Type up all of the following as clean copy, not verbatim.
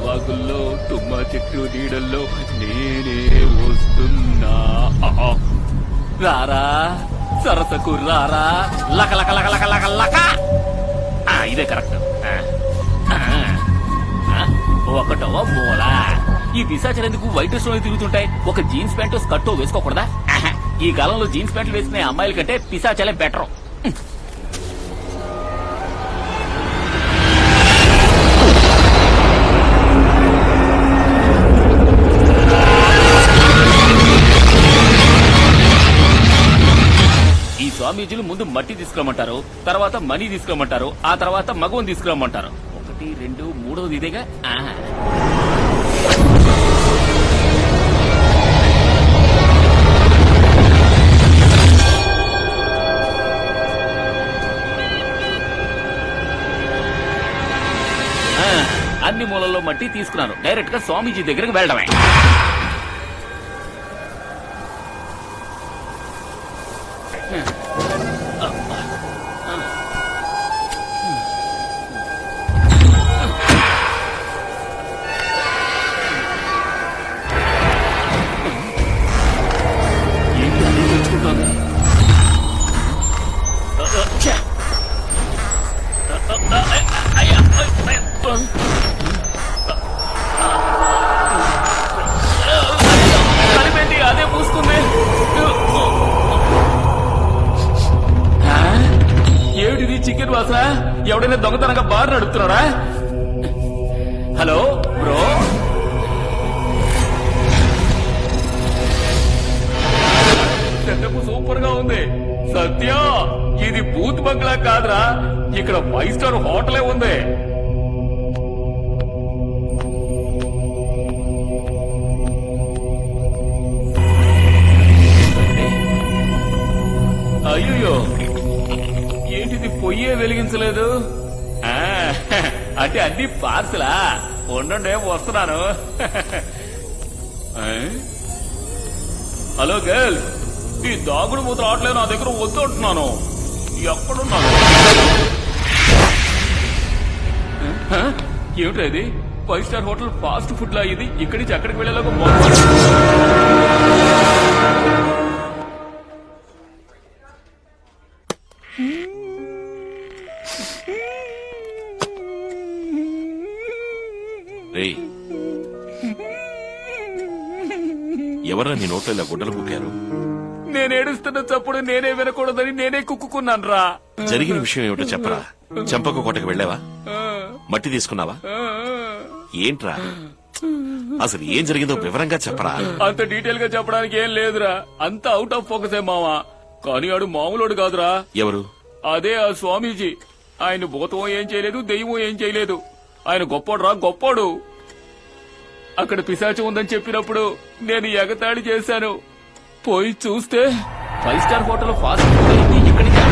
వాగుల్లో తుమ్మ చెట్టు నీడల్లో నేనే వస్తున్నా. రారా సరసకు రారా లక లక లక లక లక లక. ఇదే కరెక్ట్. ఒకటవ మూల. ఈ పిశాచాలు ఎందుకు వైట్ డ్రెస్ లో తిరుగుతుంటాయి? ఒక జీన్స్ ప్యాంటు స్కర్ట్ వేసుకోకూడదా? ఈ కాలంలో జీన్స్ ప్యాంట్లు వేసుకునే అమ్మాయిల కంటే పిశాచాలే బెటర్. ఈ స్వామీజీలు ముందు మట్టి తీసుకురమ్మంటారు, తర్వాత మనీ తీసుకురమ్మంటారు, ఆ తర్వాత మగవని తీసుకురమ్మంటారు. 1, 2, 3 ఇదేగా. అన్ని మూలల్లో మట్టి తీసుకున్నాను. డైరెక్ట్ గా స్వామీజీ దగ్గరకు వెళ్ళడమే. అదే పూసుకుంది. ఏమిటిది చికెన్ వాసన? ఎవడైనా దొంగతనంగా బార్ నడుపుతున్నారా? హలో బ్రో, సెటప్ సూపర్ గా ఉంది. సత్య, ఇది బూత్ బంగ్లా కాదురా, ఇక్కడ 5 స్టార్ హోటలే ఉంది. అయ్యో, ఏంటిది పొయ్యే వెలిగించలేదు? అంటే అన్ని పార్సలా? ఉండండి వస్తున్నాను. హలో గర్ల్స్, ఈ దాగుడు మూత రావట్లేదు, నా దగ్గర వద్దు అంటున్నాను. ఎక్కడున్నాను? ఏమిటా ఇది? 5 స్టార్ హోటల్ ఫాస్ట్ ఫుడ్ లా ఇది. ఇక్కడి నుంచి అక్కడికి వెళ్ళేలాగా ఎవరా నీ నోట్లో ఇలా గుడ్డలు కుక్కారు? నేను ఏడుస్తున్న చప్పుడు నేనే వినకూడదని నేనే కుక్కున్నాను రా. జరిగిన విషయం ఏమిటో చెప్పరా. చంపక కోటకు వెళ్ళావా? మట్టి తీసుకున్నావా? ఏంట్రా అసలు ఏం జరిగిందో వివరంగా చెప్పరా. అంత డీటెయిల్ గా చెప్పడానికి ఏం లేదురా, అంత అవుట్ ఆఫ్ ఫోకస్ మావా. కానీ ఆడు మామూలుడు కాదురా. ఎవరు? అదే ఆ స్వామీజీ. ఆయన భూతం ఏం చేయలేదు, దెయ్యం ఏం చేయలేదు. ఆయన గొప్పోడురా, గొప్పోడు. అక్కడ పిశాచం ఉందని చెప్పినప్పుడు నేను ఎగతాళి చేశాను. పోయి చూస్తే 5 స్టార్ హోటల్ ఫాస్ట్ ఫుడ్ అయింది. ఇక్కడి నుంచి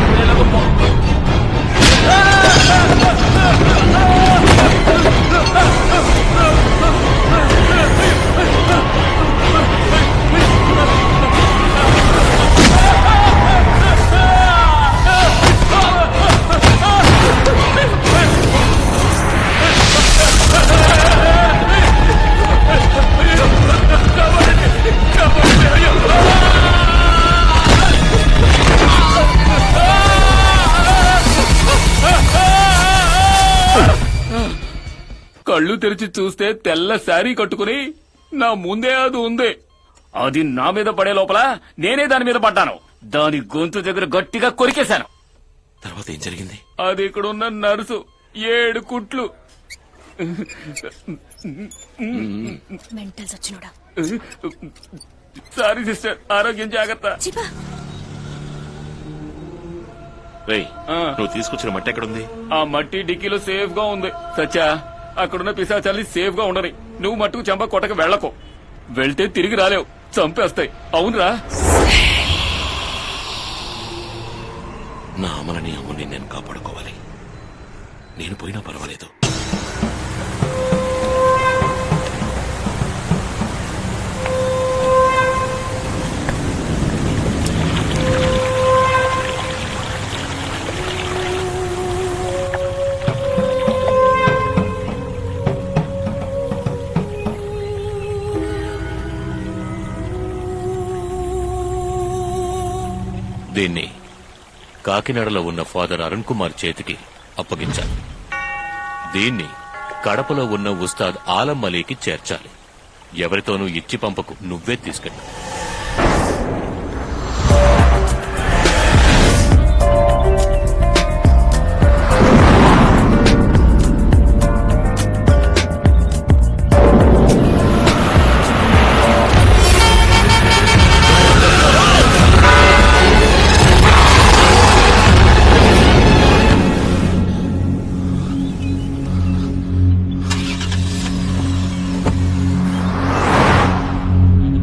కళ్ళు తెరిచి చూస్తే తెల్ల శారీ కట్టుకుని నా ముందే అది ఉంది. అది నా మీద పడే లోపల నేనే దాని మీద పడ్డాను. దాని గొంతు దగ్గర గట్టిగా కొరికేశాను. తర్వాత ఏం జరిగింది? అది ఇక్కడున్న నర్సు 7 కుట్లు. సారీ సిస్టర్, ఆరోగ్యం జాగ్రత్త. నువ్వు తీసుకొచ్చిన మట్టి ఎక్కడుంది? ఆ మట్టి డిక్కీలో సేఫ్ గా ఉంది. సచ్చా, అక్కడున్న పిశాచాల్ని సేఫ్ గా ఉండని. నువ్వు మట్టుకు చంప కొట్టకు వెళ్ళకు. వెళ్తే తిరిగి రాలేవు, చంపేస్తాయి. అవునరా? నా అమలని అమ్మని నేను కాపాడుకోవాలి. నేను పోయినా పర్వాలేదు. దీన్ని కాకినాడలో ఉన్న ఫాదర్ అరుణ్ కుమార్ చేతికి అప్పగించాలి. దీన్ని కడపలో ఉన్న ఉస్తాద్ ఆలం అలీకి చేర్చాలి. ఎవరితోనూ ఇచ్చి పంపకు, నువ్వే తీసుకెళ్ళు.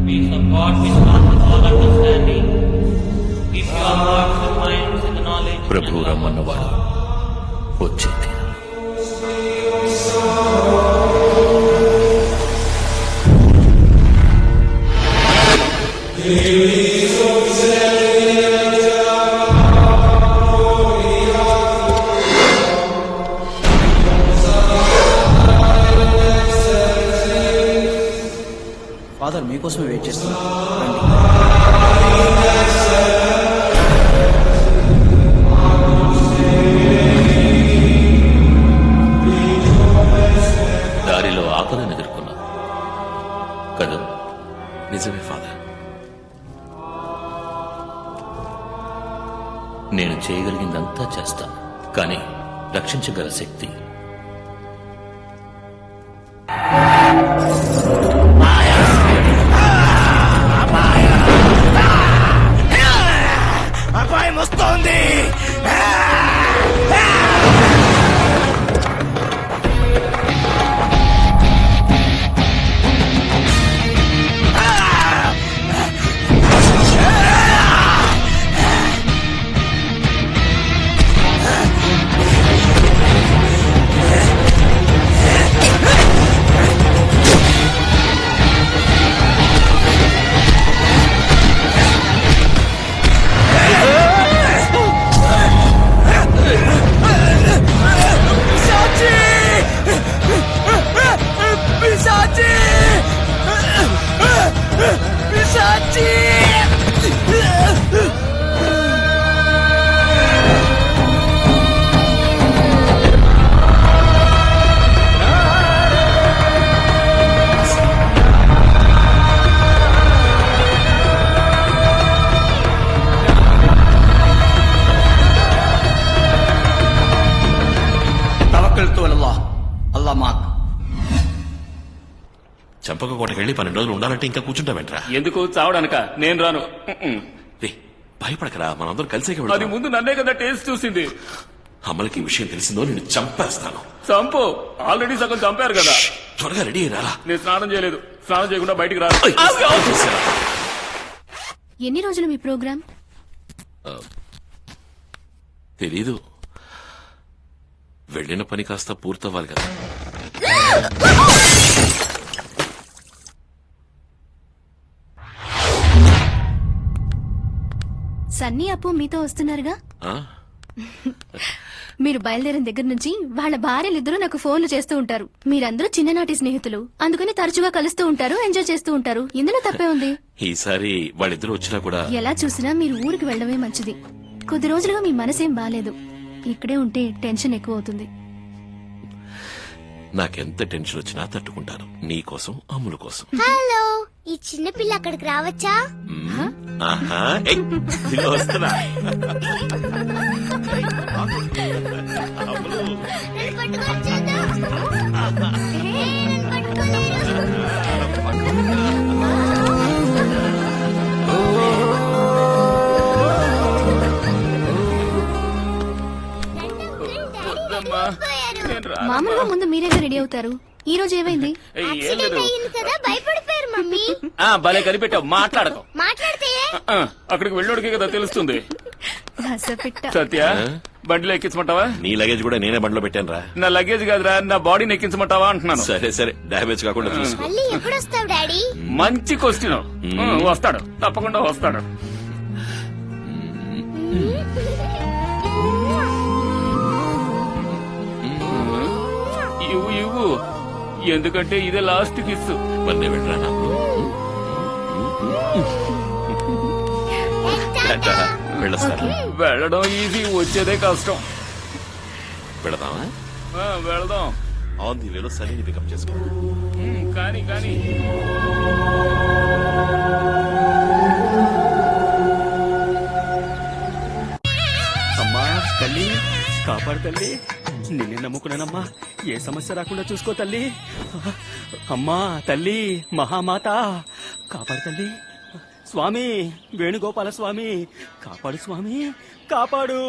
Peace of God which passeth all understanding. Keep your hearts and minds in the knowledge and Prabhu love of రమ్మన్నవాడు వచ్చింది. ఫాదర్ మీకోసమే వెయిట్ చేస్తున్నా రండి. దారిలో ఆపదను ఎదుర్కొన్నా కదా. నిజమే ఫాదర్. నేను చేయగలిగిందంతా చేస్తాను, కానీ రక్షించగల శక్తి అపాయం వస్తోంది. అల్లా మాక్. చంపక కోటకి వెళ్ళి 12 రోజులు ఉండాలంటే ఇంకా కూర్చుంటావేంట్రా? ఎందుకు చావడానిక? నేను రాను. రే, భయపడకరా, మనందరం కలిసే అది వెళ్దాం. ముందు నన్నే కదా టేస్ట్ చూసింది. అమలకి ఈ విషయం తెలిసిందో నేను చంపేస్తాను. చంపు, ఆల్రెడీ సగం చంపారు కదా. త్వరగా రెడీ అయ్యారా? నేను స్నానం చేయలేదు. స్నానం చేయకుండా బయటికి రాను. ఎన్ని రోజులు మీ ప్రోగ్రాం? తెలీదు. వెళ్ళిన పని కాస్త పూర్తవ్వాలి కదా. సన్నీ అప్పు మీతో వస్తున్నారుగా? ఆ? మీరు బయలుదేరిన దగ్గర నుంచి వాళ్ళ భార్యలిద్దరూ నాకు ఫోన్లు చేస్తూ ఉంటారు. మీరందరూ చిన్ననాటి స్నేహితులు, అందుకని తరచుగా కలుస్తూ ఉంటారు, ఎంజాయ్ చేస్తూ ఉంటారు. ఇందులో తప్పే ఉంది? ఈసారి వాళ్ళిద్దరూ వచ్చినా కూడా ఎలా చూసినా మీరు ఊరికి వెళ్ళడమే మంచిది. కొద్ది రోజులుగా మీ మనసేం బాలేదు. ఇక్కడే ఉంటే టెన్షన్ ఎక్కువ అవుతుంది. నాకెంత టెన్షన్ వచ్చినా తట్టుకుంటాను. నీ కోసం, అమ్ముల కోసం. హలో, ఈ చిన్న పిల్ల అక్కడికి రావచ్చా? ఆహా, ఏయ్, ఇదిగో వస్తున్నా. అమ్ములు. నన్ను పట్టుకొచ్చేదా? నన్ను పట్టుకోలేరు. వద్దమ్మా, నేను రాను. మామూలుగా ముందు మీరేగా రెడీ అవుతారు. ఈ రోజు ఏమైంది? ఏయ్, ఏం యాక్సిడెంట్ లేదు. అయ్యింది కదా, భయపడిపోయారు మమ్మీ. భలే కనిపెట్టావు, మాట్లాడకు. మాట్లాడితే ఆ, అక్కడికి వెళ్ళోడికే కదా తెలుస్తుంది. రసపిట్ట. సత్య, బండిలో ఎక్కించమంటావా? నీ లగేజ్ కూడా నేనే బండిలో పెట్టాను రా. నా లగేజ్ కాదురా, నా బాడీని ఎక్కించమంటావా అంటున్నాను. సరే సరే, డ్యామేజ్ కాకుండా చూసుకో. మళ్ళీ ఎప్పుడు వస్తావు డాడీ? మంచి క్వశ్చన్. వస్తాడు, తప్పకుండా వస్తాడు. ఇవ్వు ఇవ్వు, ఎందుకంటే ఇదే లాస్ట్ కిస్. మళ్ళీ వెళ్ళరా నాకు. టాటా. వెళ్ళొస్తాను. వెళ్ళడం ఈజీ, వచ్చేదే కష్టం. వెళదామా? వెళదాం. ఆన్ ది వేలో సన్నీని పికప్ చేసుకో. కానీ కానీ అమ్మా తల్లి, కాపాడు తల్లి. నిన్నే నమ్ముకున్నానమ్మా, ఏ సమస్య రాకుండా చూసుకో తల్లి. అమ్మా తల్లి, మహామాత కాపాడు తల్లి. స్వామి వేణుగోపాల స్వామి, కాపాడు స్వామి, కాపాడు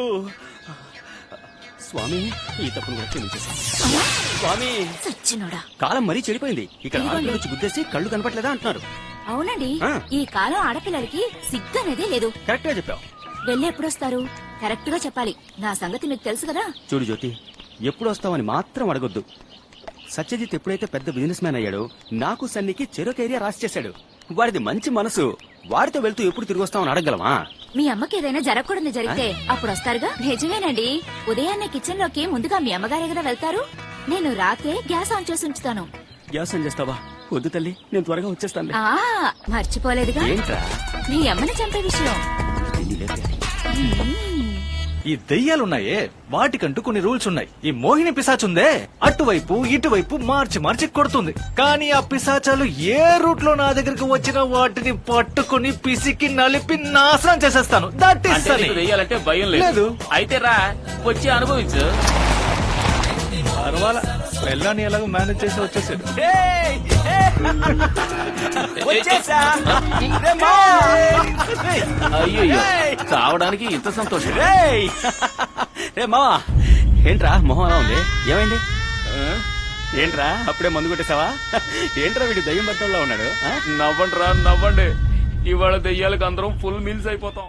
స్వామి. ఈ తప్పును కూడా క్షమించేశాను స్వామి. సచ్చినోడా. కాలం మరీ చెడిపోయింది. ఇక్కడ ఆడపిల్లలు వచ్చి గుద్దేసి కళ్ళు కనపట్లేదా అంటున్నారు. అవునండి, ఆ. ఈ కాలం ఆడపిల్లలకి సిగ్గనేదే లేదు. కరెక్ట్ గా చెప్పావు. వెళ్ళి ఎప్పుడొస్తారు? కరెక్ట్ గా చెప్పాలి. నా సంగతి మీకు తెలుసు కదా. చూడు జ్యోతి, ఎప్పుడు వస్తావని మాత్రం అడగొద్దు. సత్యజిత్ ఎప్పుడైతే పెద్ద బిజినెస్ మ్యాన్ అయ్యాడో నాకు సన్నికి చెరొక ఏరియా రాసి చేశాడు. వాడిది మంచి మనసు. వాడితో వెళ్తూ ఎప్పుడు తిరిగి వస్తామని అడగలమా? మీ అమ్మకి ఏదైనా జరగకూడదు జరిగితే అప్పుడు వస్తారుగా. నిజమేనండి, ఉదయాన్నే కిచెన్ లోకి ముందుగా మీ అమ్మగారే కదా వెళ్తారు. నేను రాతే గ్యాస్ ఆన్ చేసి ఉంచుతాను. గ్యాస్ ఆన్ చేస్తావా? వద్దు తల్లి, నేను త్వరగా వచ్చేస్తాను. ఆ మర్చిపోలేదుగా ఏంట్రా? మీ అమ్మని చంపే విషయం. ఈ దెయ్యాలున్నాయే వాటికంటూ కొన్ని రూల్స్ ఉన్నాయి. ఈ మోహిని పిశాచుందే అటువైపు ఇటువైపు మార్చి మార్చి కొడుతుంది. కానీ ఆ పిశాచాలు ఏ రూట్ లో నా దగ్గరకు వచ్చినా వాటిని పట్టుకుని పిసికి నలిపి నాశనం చేసేస్తాను. దట్ ఈస్ అంటే నీకు వెయ్యాలంటే భయం లేదు. లేదు. అయితే రా, వచ్చి అనుభవించు. పర్వాలా, పెళ్ళాన్ని ఎలాగో మేనేజ్ చేసి వచ్చేసాడు. అయ్యో, చావడానికి ఇంత సంతోషం. రే మావా, ఏంట్రా మొహం అలా ఉంది? ఏమైంది? ఏంట్రా అప్పుడే మందు కొట్టేసావా? ఏంట్రా వీడు దయ్యం పట్టణంలో ఉన్నాడు? నవ్వండి రా, నవ్వండి. ఇవాళ దెయ్యాలకు అందరం ఫుల్ మీల్స్ అయిపోతాం.